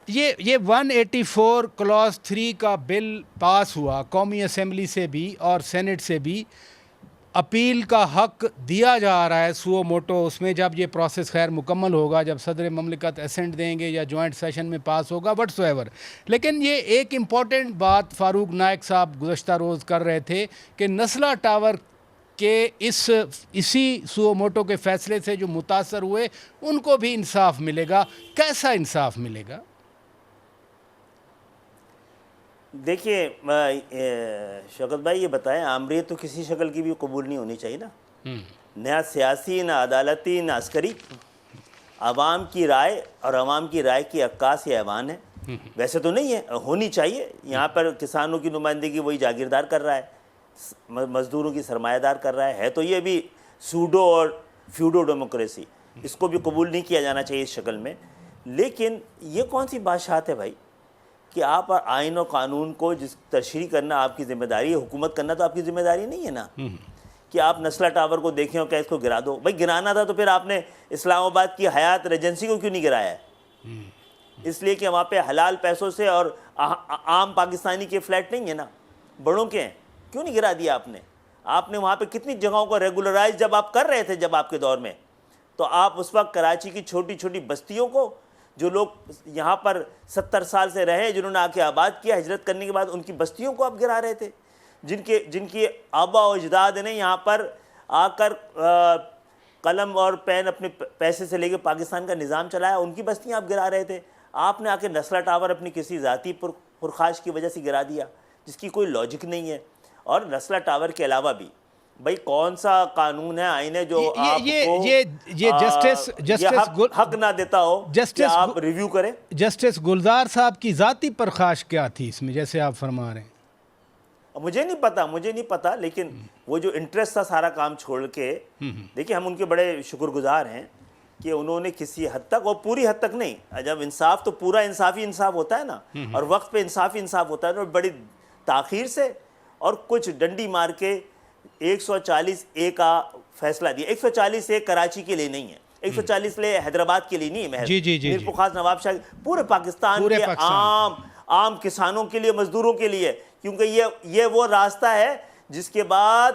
یہ 184 کلاس 3 کا بل پاس ہوا قومی اسمبلی سے بھی اور سینٹ سے بھی. اپیل کا حق دیا جا رہا ہے سو موٹو اس میں، جب یہ پروسیس خیر مکمل ہوگا، جب صدر مملکت اسینٹ دیں گے یا جوائنٹ سیشن میں پاس ہوگا وٹ سو ایور. لیکن یہ ایک امپورٹنٹ بات فاروق نائک صاحب گزشتہ روز کر رہے تھے کہ نسلا ٹاور کہ اسی سو موٹو کے فیصلے سے جو متاثر ہوئے ان کو بھی انصاف ملے گا. کیسا انصاف ملے گا؟ دیکھیے شوکت بھائی یہ بتائیں، آمریت تو کسی شکل کی بھی قبول نہیں ہونی چاہیے نا. نہ سیاسی، نہ عدالتی، نہ عسکری. عوام کی رائے اور عوام کی رائے کی عکاس یہ ایوان ہے. ویسے تو نہیں ہے، ہونی چاہیے. یہاں پر کسانوں کی نمائندگی وہی جاگیردار کر رہا ہے، مزدوروں کی سرمایہ دار کر رہا ہے تو یہ بھی سوڈو اور فیوڈو ڈیموکریسی. اس کو بھی قبول نہیں کیا جانا چاہیے اس شکل میں. لیکن یہ کون سی بادشاہت ہے بھائی کہ آپ آئین و قانون کو جس تشریح کرنا آپ کی ذمہ داری ہے، حکومت کرنا تو آپ کی ذمہ داری نہیں ہے نا کہ آپ نسلا ٹاور کو دیکھیں اور کہ اس کو گرا دو. بھائی گرانا تھا تو پھر آپ نے اسلام آباد کی حیات ریجنسی کو کیوں نہیں گرایا ہے؟ اس لیے کہ وہاں پہ حلال پیسوں سے اور عام پاکستانی کے فلیٹ نہیں ہیں نا، بڑوں کے ہیں. کیوں نہیں گرا دیا آپ نے؟ آپ نے وہاں پہ کتنی جگہوں کو ریگولرائز جب آپ کر رہے تھے، جب آپ کے دور میں، تو آپ اس وقت کراچی کی چھوٹی چھوٹی بستیوں کو، جو لوگ یہاں پر 70 سال سے رہے، جنہوں نے آ کے آباد کیا ہجرت کرنے کے بعد، ان کی بستیوں کو آپ گرا رہے تھے. جن کی آبا و اجداد نے یہاں پر آ کر قلم اور پین اپنے پیسے سے لے کے پاکستان کا نظام چلایا، ان کی بستیاں آپ گرا رہے تھے. آپ نے آ کے نسلا ٹاور اپنی کسی ذاتی پرخاش کی وجہ سے گرا دیا جس کی کوئی لاجک نہیں ہے. اور نسلا ٹاور کے علاوہ بھی بھائی کون سا قانون ہے، آئین ہے جو آپ کو یہ حق نہ دیتا ہو کہ آپ ریویو کریں؟ جسٹس گلزار صاحب کی ذاتی پرخاش کیا تھی اس میں، جیسے آپ فرما رہے ہیں؟ مجھے نہیں پتا لیکن وہ جو انٹرسٹ تھا سارا کام چھوڑ کے، دیکھیں ہم ان کے بڑے شکر گزار ہیں کہ انہوں نے کسی حد تک، اور پوری حد تک نہیں، جب انصاف تو پورا انصافی انصاف ہوتا ہے نا، اور وقت پہ انصافی انصاف ہوتا ہے نا، بڑی تاخیر سے اور کچھ ڈنڈی مار کے 140A کا فیصلہ دیا. 140A کراچی کے لیے نہیں ہے، 140A حیدرآباد کے لیے نہیں ہے محض، میر پرخاص نواب شاہ، پورے پاکستان کے عام کسانوں کے لیے، مزدوروں کے لیے. کیونکہ یہ وہ راستہ ہے جس کے بعد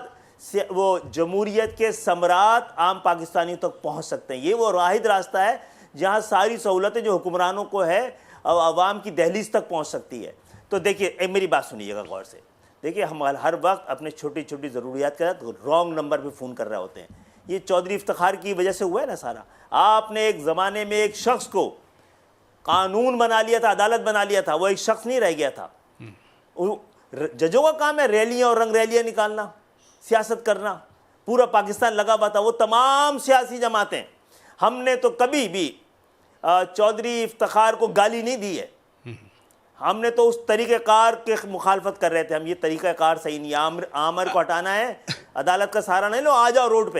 وہ جمہوریت کے ثمرات عام پاکستانیوں تک پہنچ سکتے ہیں. یہ وہ واحد راستہ ہے جہاں ساری سہولتیں جو حکمرانوں کو ہے عوام کی دہلیز تک پہنچ سکتی ہے. تو دیکھیے میری بات سنیے گا غور سے. دیکھیے ہم ہر وقت اپنے چھوٹی چھوٹی ضروریات کے ساتھ رانگ نمبر پہ فون کر رہے ہوتے ہیں. یہ چودھری افتخار کی وجہ سے ہوا ہے نا سارا. آپ نے ایک زمانے میں ایک شخص کو قانون بنا لیا تھا، عدالت بنا لیا تھا، وہ ایک شخص نہیں رہ گیا تھا. ججوں کا کام ہے ریلیاں اور رنگ ریلیاں نکالنا، سیاست کرنا. پورا پاکستان لگا ہوا تھا، وہ تمام سیاسی جماعتیں. ہم نے تو کبھی بھی چودھری افتخار کو گالی نہیں دی ہے. ہم نے تو اس طریقہ کار کے مخالفت کر رہے تھے. ہم یہ طریقہ کار صحیح نہیں ہے. عامر کو ہٹانا ہے، عدالت کا سہارا نہیں لو، آ جاؤ روڈ پہ.